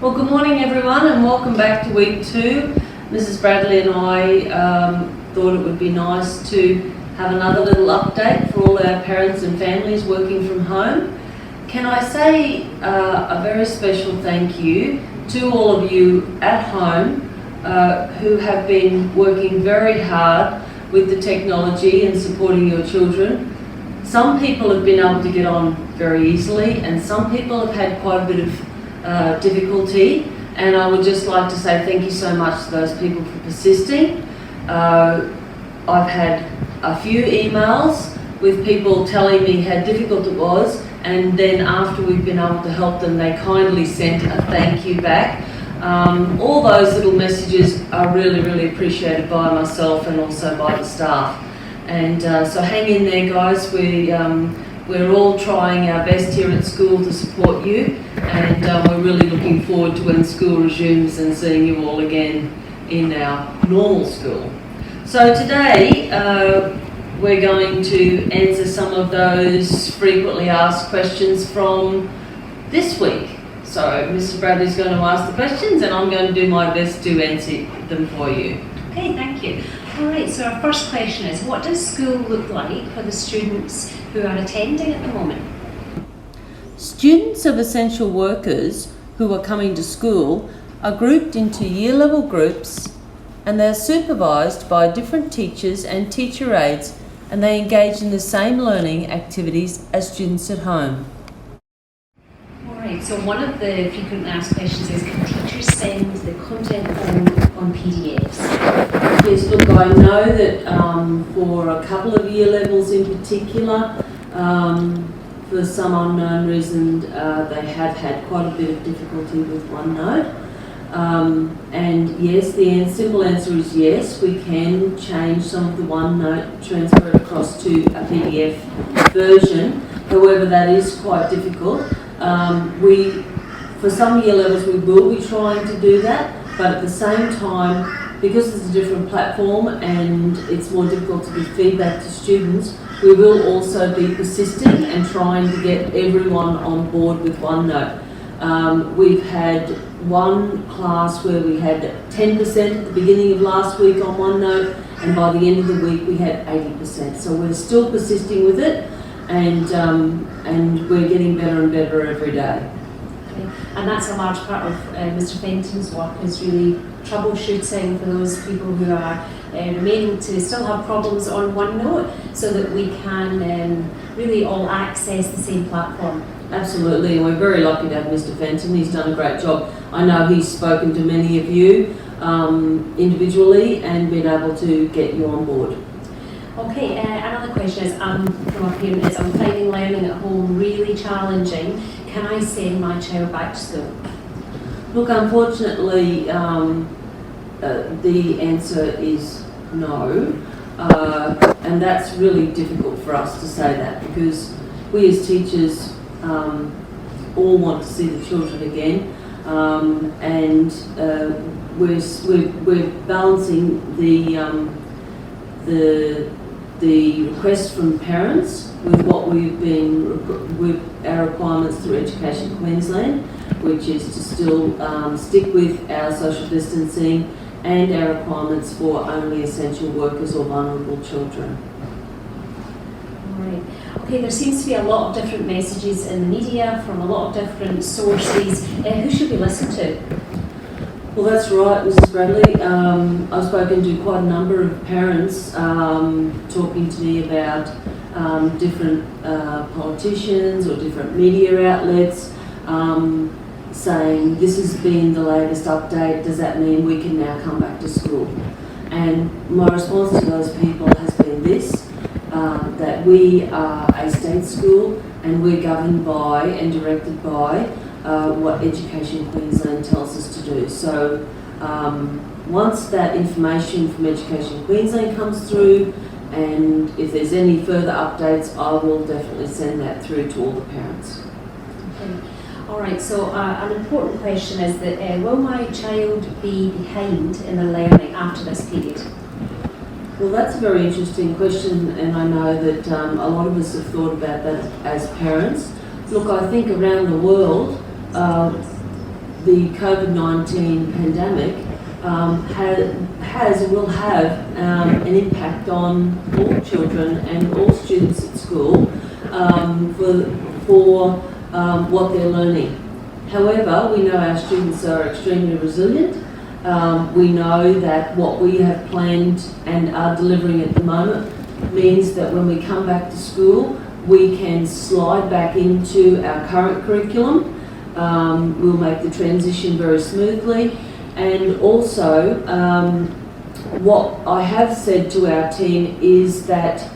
Well, good morning everyone and welcome back to week 2. Mrs. Bradley and I thought it would be nice to have another little update for all our parents and families working from home. Can I say a very special thank you to all of you at home who have been working very hard with the technology and supporting your children. Some people have been able to get on very easily and some people have had quite a bit of difficulty, and I would just like to say thank you so much to those people for persisting. I've had a few emails with people telling me how difficult it was, and then after we've been able to help them, they kindly sent a thank you back. All those little messages are really appreciated by myself and also by the staff. And so hang in there, guys. We're all trying our best here at school to support you, and we're really looking forward to when school resumes and seeing you all again in our normal school. So today we're going to answer some of those frequently asked questions from this week. So Mrs. Bradley's going to ask the questions and I'm going to do my best to answer them for you. Okay, thank you. All right, so our first question is, what does school look like for the students who are attending at the moment? Students of essential workers who are coming to school are grouped into year level groups, and they're supervised by different teachers and teacher aides, and they engage in the same learning activities as students at home. All right, so one of the frequently asked questions is, can teachers send the content on PDFs? Yes, look, I know that for a couple of year levels in particular, for some unknown reason, they have had quite a bit of difficulty with OneNote. And yes, the simple answer is yes, we can change some of the OneNote, transfer it across to a PDF version. However, that is quite difficult. For some year levels, we will be trying to do that, but at the same time, because it's a different platform and it's more difficult to give feedback to students, we will also be persisting and trying to get everyone on board with OneNote. We've had one class where we had 10% at the beginning of last week on OneNote, and by the end of the week we had 80%. So we're still persisting with it, and we're getting better and better every day. Okay. And that's a large part of Mr. Fenton's work, is really troubleshooting for those people who are remaining to still have problems on OneNote, so that we can really all access the same platform. Absolutely, and we're very lucky to have Mr. Fenton. He's done a great job. I know he's spoken to many of you individually and been able to get you on board. Okay, another question is, from a parent is, I'm finding learning at home really challenging. Can I send my child back to school? Look, unfortunately, the answer is no, and that's really difficult for us to say that, because we as teachers all want to see the children again, and we're balancing the request from parents with what we've been with our requirements through Education Queensland, which is to still stick with our social distancing and our requirements for only essential workers or vulnerable children. Right. Okay, there seems to be a lot of different messages in the media from a lot of different sources. Who should we listen to? Well, that's right, Mrs. Bradley. I've spoken to quite a number of parents talking to me about different politicians or different media outlets saying, this has been the latest update, does that mean we can now come back to school? And my response to those people has been this, that we are a state school and we're governed by and directed by what Education Queensland tells us to do. So once that information from Education Queensland comes through, and if there's any further updates, I will definitely send that through to all the parents. Okay. All right, so an important question is that will my child be behind in the learning after this period? Well, that's a very interesting question, and I know that a lot of us have thought about that as parents. Look, I think around the world, the COVID-19 pandemic has and will have an impact on all children and all students at school for what they're learning. However, we know our students are extremely resilient. We know that what we have planned and are delivering at the moment means that when we come back to school, we can slide back into our current curriculum. We'll make the transition very smoothly. And also, what I have said to our team is that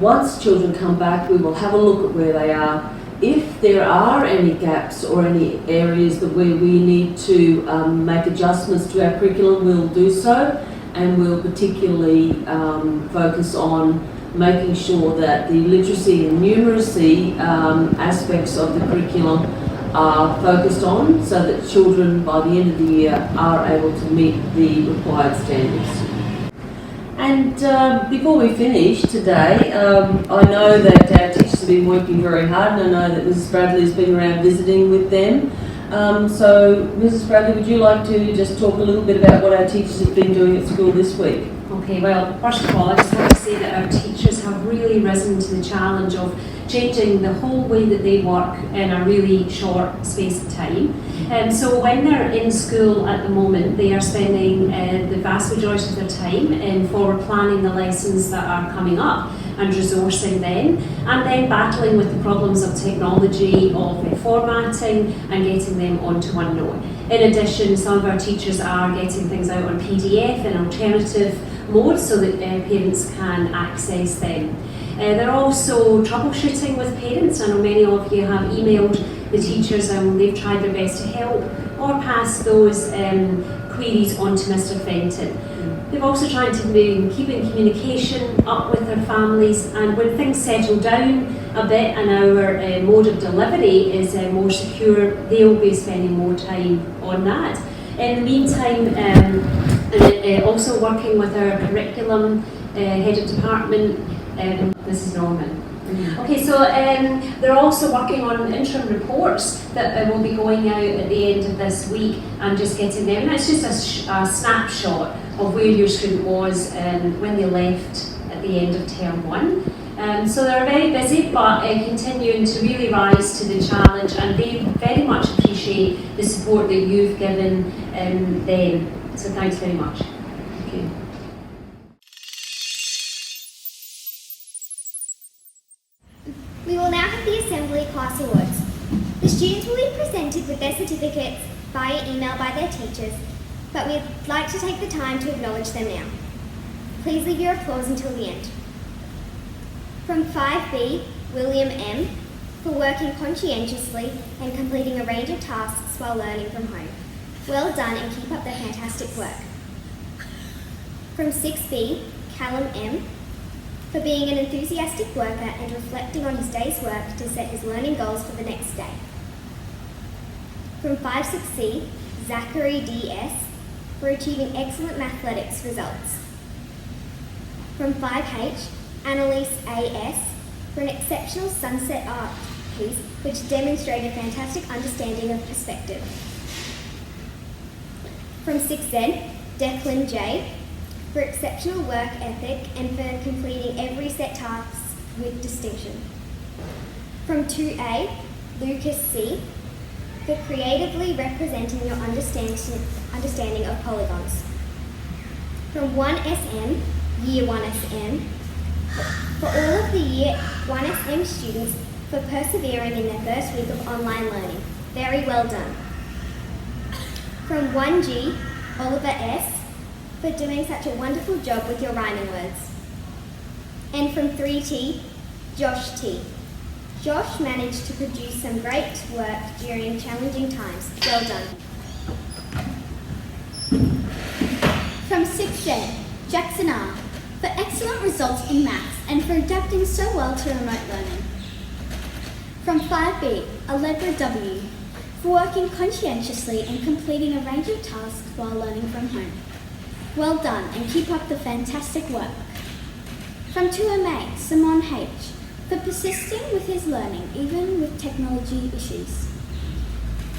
once children come back, we will have a look at where they are. If there are any gaps or any areas where we need to make adjustments to our curriculum, we'll do so, and we'll particularly focus on making sure that the literacy and numeracy aspects of the curriculum are focused on, so that children by the end of the year are able to meet the required standards. And before we finish today, I know that our teachers have been working very hard, and I know that Mrs. Bradley's been around visiting with them. So Mrs. Bradley, would you like to just talk a little bit about what our teachers have been doing at school this week? Okay, well, first of all, I just want to say that our teachers have really risen to the challenge of changing the whole way that they work in a really short space of time. So when they're in school at the moment, they are spending the vast majority of their time forward planning the lessons that are coming up and resourcing them, and then battling with the problems of technology, of formatting and getting them onto OneNote. In addition, some of our teachers are getting things out on PDF in alternative mode so that parents can access them. They're also troubleshooting with parents. I know many of you have emailed the teachers and they've tried their best to help or pass those queries on to Mr. Fenton. They've also tried to keep in communication up with their families, and when things settle down a bit and our mode of delivery is more secure, they'll be spending more time on that. In the meantime, also working with our curriculum head of department, Mrs. Norman. Okay, so they're also working on interim reports that will be going out at the end of this week and just getting them. And it's just a snapshot of where your student was when they left at the end of term 1. So they're very busy, but continuing to really rise to the challenge, and they very much appreciate the support that you've given them. So thanks very much. Okay. We will now have the Assembly Class Awards. The students will be presented with their certificates via email by their teachers, but we'd like to take the time to acknowledge them now. Please leave your applause until the end. From 5B, William M, for working conscientiously and completing a range of tasks while learning from home. Well done and keep up the fantastic work. From 6B, Callum M, for being an enthusiastic worker and reflecting on his day's work to set his learning goals for the next day. From 5-6C, Zachary D.S, for achieving excellent mathletics results. From 5H, Annalise A.S, for an exceptional sunset art piece which demonstrated fantastic understanding of perspective. From 6Z, Declan J, for exceptional work ethic and for completing every set task with distinction. From 2A, Lucas C, for creatively representing your understanding of polygons. From 1SM, Year 1SM, for all of the Year 1SM students for persevering in their first week of online learning. Very well done. From 1G, Oliver S, for doing such a wonderful job with your rhyming words. And from 3T, Josh T. Josh managed to produce some great work during challenging times. Well done. From 6Z, Jackson R, for excellent results in maths and for adapting so well to remote learning. From 5B, Allegra W, for working conscientiously and completing a range of tasks while learning from home. Well done and keep up the fantastic work. From 2MA, Simon H, for persisting with his learning even with technology issues.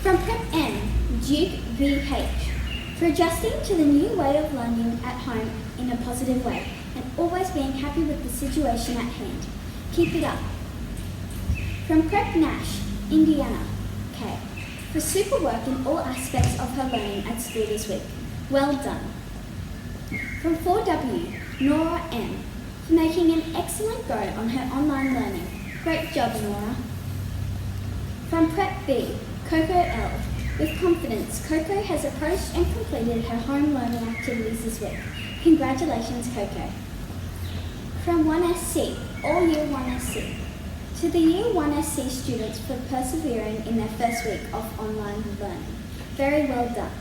From Prep N, Duke VH, for adjusting to the new way of learning at home in a positive way and always being happy with the situation at hand. Keep it up. From Prep Nash, Indiana, K, for super work in all aspects of her learning at school this week. Well done. From 4W, Nora M, for making an excellent go on her online learning. Great job, Nora. From Prep B, Coco L, with confidence, Coco has approached and completed her home learning activities this week. Congratulations, Coco. From 1SC, all Year 1SC, to the Year 1SC students for persevering in their first week of online learning. Very well done.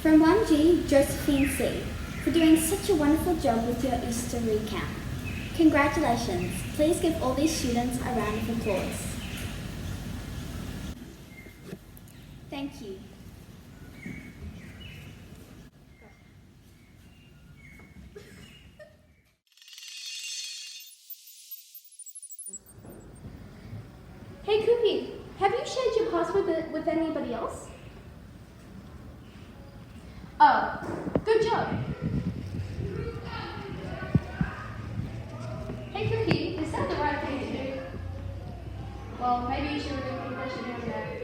From 1G, Josephine C, for doing such a wonderful job with your Easter recount. Congratulations. Please give all these students a round of applause. Thank you. Hey Cookie, have you shared your password with anybody else? Oh, good job. Hey Cookie, is that the right thing to do? Well, maybe you should really put your down there.